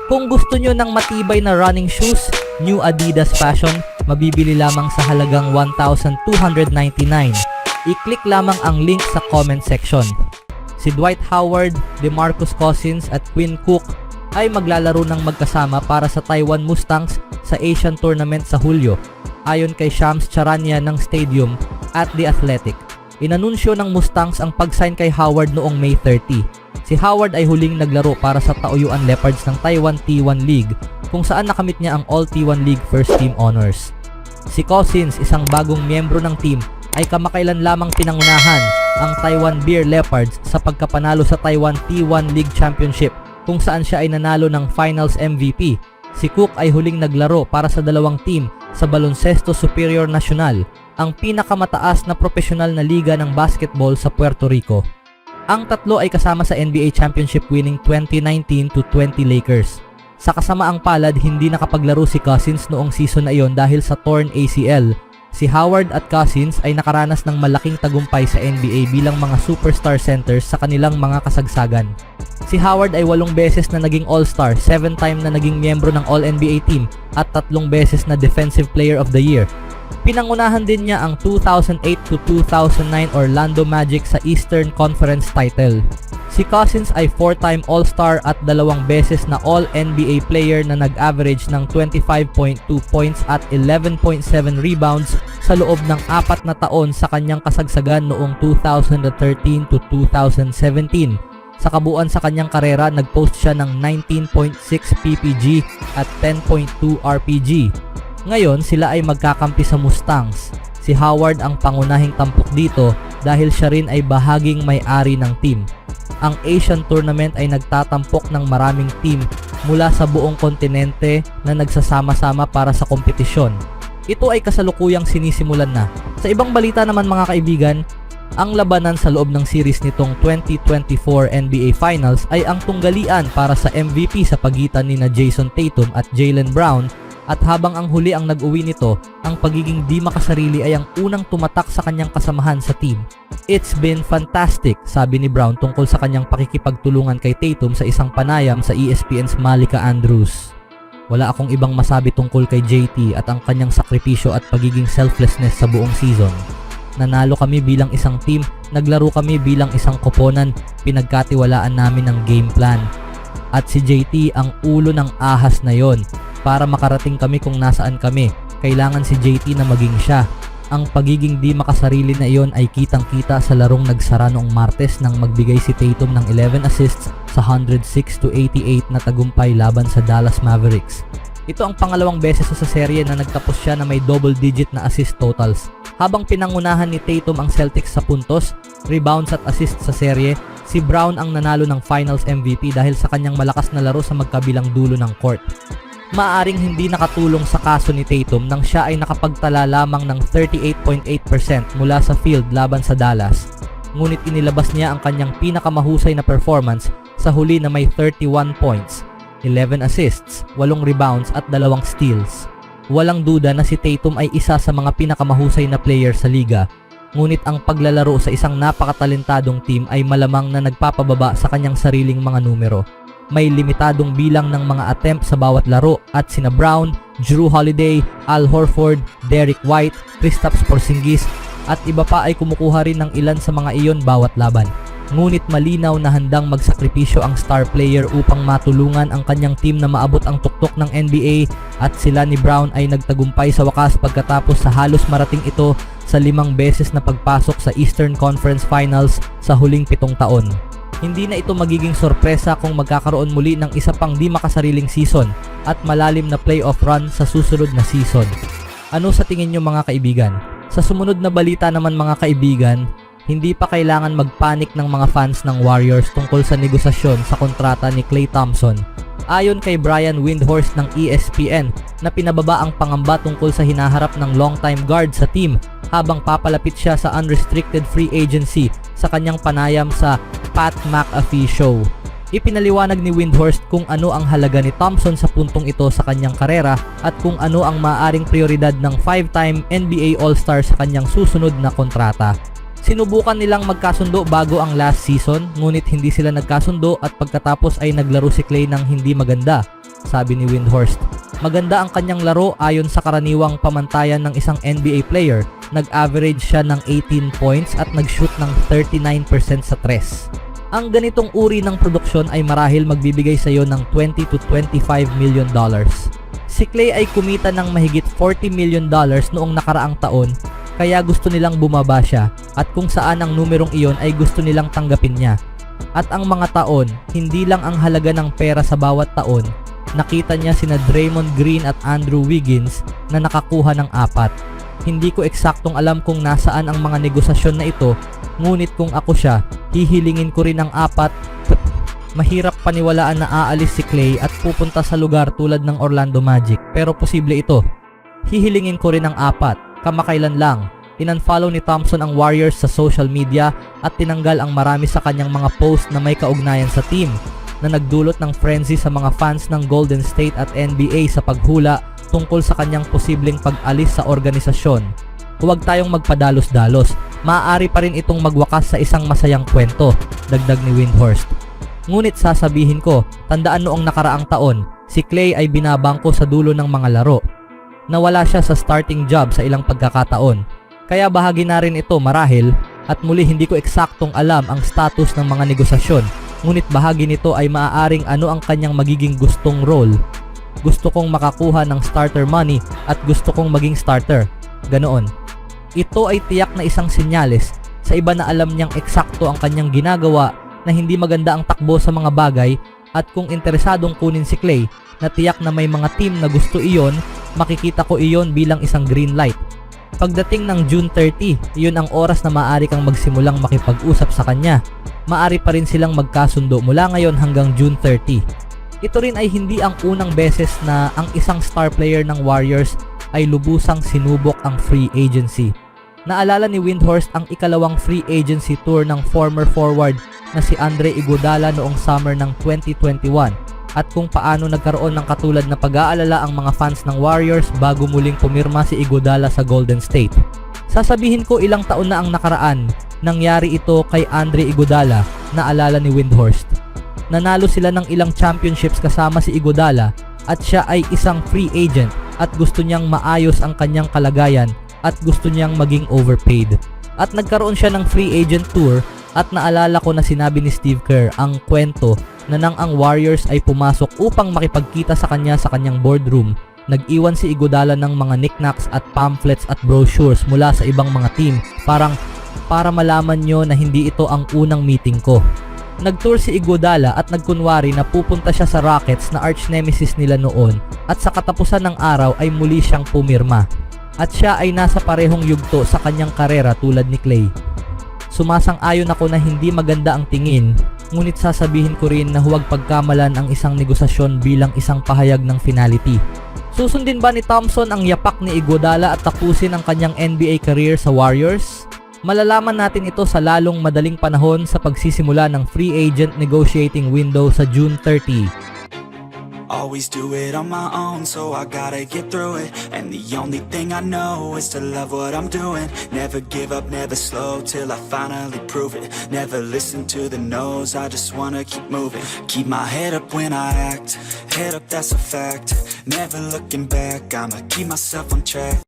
Kung gusto nyo ng matibay na running shoes, New Adidas Fashion, mabibili lamang sa halagang 1,299. I-click lamang ang link sa comment section. Si Dwight Howard, DeMarcus Cousins at Quinn Cook ay maglalaro ng magkasama para sa Taiwan Mustangs sa Asian Tournament sa Hulyo, ayon kay Shams Charania ng Stadium at The Athletic. Inanunsyo ng Mustangs ang pag-sign kay Howard noong May 30. Si Howard ay huling naglaro para sa Taoyuan Leopards ng Taiwan T1 League, kung saan nakamit niya ang All T1 League First Team Honors. Si Cousins, isang bagong miyembro ng team, ay kamakailan lamang pinangunahan ang Taiwan Beer Leopards sa pagkapanalo sa Taiwan T1 League Championship, kung saan siya ay nanalo ng Finals MVP. Si Cook ay huling naglaro para sa dalawang team sa Baloncesto Superior Nacional, ang pinakamataas na profesional na liga ng basketball sa Puerto Rico. Ang tatlo ay kasama sa NBA Championship winning 2019-20 Lakers. Sa kasamaang palad, hindi nakapaglaro si Cousins noong season na iyon dahil sa torn ACL. Si Howard at Cousins ay nakaranas ng malaking tagumpay sa NBA bilang mga superstar centers sa kanilang mga kasagsagan. Si Howard ay 8 beses na naging All-Star, 7-time na naging miyembro ng All-NBA team at 3 beses na Defensive Player of the Year. Pinangunahan din niya ang 2008-2009 Orlando Magic sa Eastern Conference title. Si Cousins ay 4-time All-Star at 2 beses na All-NBA player na nag-average ng 25.2 points at 11.7 rebounds sa loob ng 4 na taon sa kanyang kasagsagan noong 2013-2017. Sa kabuuan sa kanyang karera, nag-post siya ng 19.6 PPG at 10.2 RPG. Ngayon, sila ay magkakampi sa Mustangs. Si Howard ang pangunahing tampok dito dahil siya rin ay bahaging may-ari ng team. Ang Asian Tournament ay nagtatampok ng maraming team mula sa buong kontinente na nagsasama-sama para sa kompetisyon. Ito ay kasalukuyang sinisimulan na. Sa ibang balita naman mga kaibigan, ang labanan sa loob ng series nitong 2024 NBA Finals ay ang tunggalian para sa MVP sa pagitan ni Jason Tatum at Jaylen Brown. At habang ang huli ang nag-uwi nito, ang pagiging di makasarili ay ang unang tumatak sa kanyang kasamahan sa team. It's been fantastic, sabi ni Brown tungkol sa kanyang pakikipagtulungan kay Tatum sa isang panayam sa ESPN's Malika Andrews. Wala akong ibang masabi tungkol kay JT at ang kanyang sakripisyo at pagiging selflessness sa buong season. Nanalo kami bilang isang team, naglaro kami bilang isang koponan, pinagkatiwalaan namin ng game plan. At si JT ang ulo ng ahas na yon. Para makarating kami kung nasaan kami, kailangan si JT na maging siya. Ang pagiging di makasarili na iyon ay kitang-kita sa larong nagsara noong Martes nang magbigay si Tatum ng 11 assists sa 106-88 na tagumpay laban sa Dallas Mavericks. Ito ang pangalawang beses sa serye na nagtapos siya na may double-digit na assist totals. Habang pinangunahan ni Tatum ang Celtics sa puntos, rebounds at assists sa serye, si Brown ang nanalo ng Finals MVP dahil sa kanyang malakas na laro sa magkabilang dulo ng court. Maaring hindi nakatulong sa kaso ni Tatum nang siya ay nakapagtala lamang ng 38.8% mula sa field laban sa Dallas. Ngunit inilabas niya ang kanyang pinakamahusay na performance sa huli na may 31 points, 11 assists, 8 rebounds at 2 steals. Walang duda na si Tatum ay isa sa mga pinakamahusay na player sa liga. Ngunit ang paglalaro sa isang napakatalentadong team ay malamang na nagpapababa sa kanyang sariling mga numero. May limitadong bilang ng mga attempt sa bawat laro at sina Brown, Jrue Holiday, Al Horford, Derrick White, Kristaps Porzingis at iba pa ay kumukuha rin ng ilan sa mga iyon bawat laban. Ngunit malinaw na handang magsakripisyo ang star player upang matulungan ang kanyang team na maabot ang tuktok ng NBA at sila ni Brown ay nagtagumpay sa wakas pagkatapos sa halos marating ito sa 5 beses na pagpasok sa Eastern Conference Finals sa huling 7 taon. Hindi na ito magiging sorpresa kung magkakaroon muli ng isa pang di makasariling season at malalim na playoff run sa susunod na season. Ano sa tingin nyo mga kaibigan? Sa sumunod na balita naman mga kaibigan, hindi pa kailangan magpanik ng mga fans ng Warriors tungkol sa negosasyon sa kontrata ni Klay Thompson. Ayon kay Brian Windhorst ng ESPN na pinababa ang pangamba tungkol sa hinaharap ng longtime guard sa team habang papalapit siya sa unrestricted free agency sa kanyang panayam sa Pat McAfee Show. Ipinaliwanag ni Windhorst kung ano ang halaga ni Thompson sa puntong ito sa kanyang karera at kung ano ang maaaring prioridad ng 5-time NBA All-Star sa kanyang susunod na kontrata. Sinubukan nilang magkasundo bago ang last season, ngunit hindi sila nagkasundo at pagkatapos ay naglaro si Klay ng hindi maganda. sabi ni Windhorst. Maganda ang kanyang laro ayon sa karaniwang pamantayan ng isang NBA player. Nag-average siya ng 18 points at nag-shoot ng 39% sa tres. Ang ganitong uri ng produksyon ay marahil magbibigay sa iyo ng $20 to $25 million. Si Klay ay kumita ng mahigit $40 million noong nakaraang taon, kaya gusto nilang bumaba siya at kung saan ang numerong iyon ay gusto nilang tanggapin niya. At ang mga taon, hindi lang ang halaga ng pera sa bawat taon. Nakita niya sina Draymond Green at Andrew Wiggins na nakakuha ng 4. Hindi ko eksaktong alam kung nasaan ang mga negosasyon na ito, ngunit kung ako siya, hihilingin ko rin ang 4. Mahirap paniwalaan na aalis si Klay at pupunta sa lugar tulad ng Orlando Magic, pero posible ito. Hihilingin ko rin ang 4. Kamakailan lang, in-unfollow ni Thompson ang Warriors sa social media at tinanggal ang marami sa kanyang mga post na may kaugnayan sa team, na nagdulot ng frenzy sa mga fans ng Golden State at NBA sa paghula tungkol sa kanyang posibleng pag-alis sa organisasyon. Huwag tayong magpadalos-dalos, maaari pa rin itong magwakas sa isang masayang kwento, dagdag ni Windhorst. Ngunit sasabihin ko, tandaan noong nakaraang taon, si Klay ay binabangko sa dulo ng mga laro. Nawala siya sa starting job sa ilang pagkakataon, kaya bahagi na rin ito marahil, at muli hindi ko eksaktong alam ang status ng mga negosasyon. Ngunit bahagi nito ay maaaring ano ang kanyang magiging gustong role. Gusto kong makakuha ng starter money at gusto kong maging starter. Ganoon. Ito ay tiyak na isang senyales sa iba na alam niyang eksakto ang kanyang ginagawa, na hindi maganda ang takbo sa mga bagay, at kung interesadong kunin si Klay na tiyak na may mga team na gusto iyon, makikita ko iyon bilang isang green light. Pagdating ng June 30, iyon ang oras na maaari kang magsimulang makipag-usap sa kanya. Maaari pa rin silang magkasundo mula ngayon hanggang June 30. Ito rin ay hindi ang unang beses na ang isang star player ng Warriors ay lubusang sinubok ang free agency. Naalala ni Windhorst ang ikalawang free agency tour ng former forward na si Andre Iguodala noong summer ng 2021 at kung paano nagkaroon ng katulad na pag-aalala ang mga fans ng Warriors bago muling pumirma si Iguodala sa Golden State. Sasabihin ko ilang taon na ang nakaraan, nangyari ito kay Andre Iguodala, naalala ni Windhorst. Nanalo sila ng ilang championships kasama si Iguodala at siya ay isang free agent at gusto niyang maayos ang kanyang kalagayan at gusto niyang maging overpaid. At nagkaroon siya ng free agent tour at naalala ko na sinabi ni Steve Kerr ang kwento na nang ang Warriors ay pumasok upang makipagkita sa kanya sa kanyang boardroom, nag-iwan si Iguodala ng mga knickknacks at pamphlets at brochures mula sa ibang mga team, para malaman nyo na hindi ito ang unang meeting ko. Nag-tour si Iguodala at nagkunwari na pupunta siya sa Rockets na arch nemesis nila noon, at sa katapusan ng araw ay muli siyang pumirma. At siya ay nasa parehong yugto sa kanyang karera tulad ni Klay. Sumasang-ayon ako na hindi maganda ang tingin, ngunit sasabihin ko rin na huwag pagkamalan ang isang negosasyon bilang isang pahayag ng finality. Susundin ba ni Thompson ang yapak ni Iguodala at tapusin ang kanyang NBA career sa Warriors? Malalaman natin ito sa lalong madaling panahon sa pagsisimula ng free agent negotiating window sa June 30. Always do it on my own, so I gotta get through it. And the only thing I know is to love what I'm doing. Never give up, never slow, till I finally prove it. Never listen to the no's, I just wanna keep moving. Keep my head up when I act, head up, that's a fact. Never looking back, I'ma keep myself on track.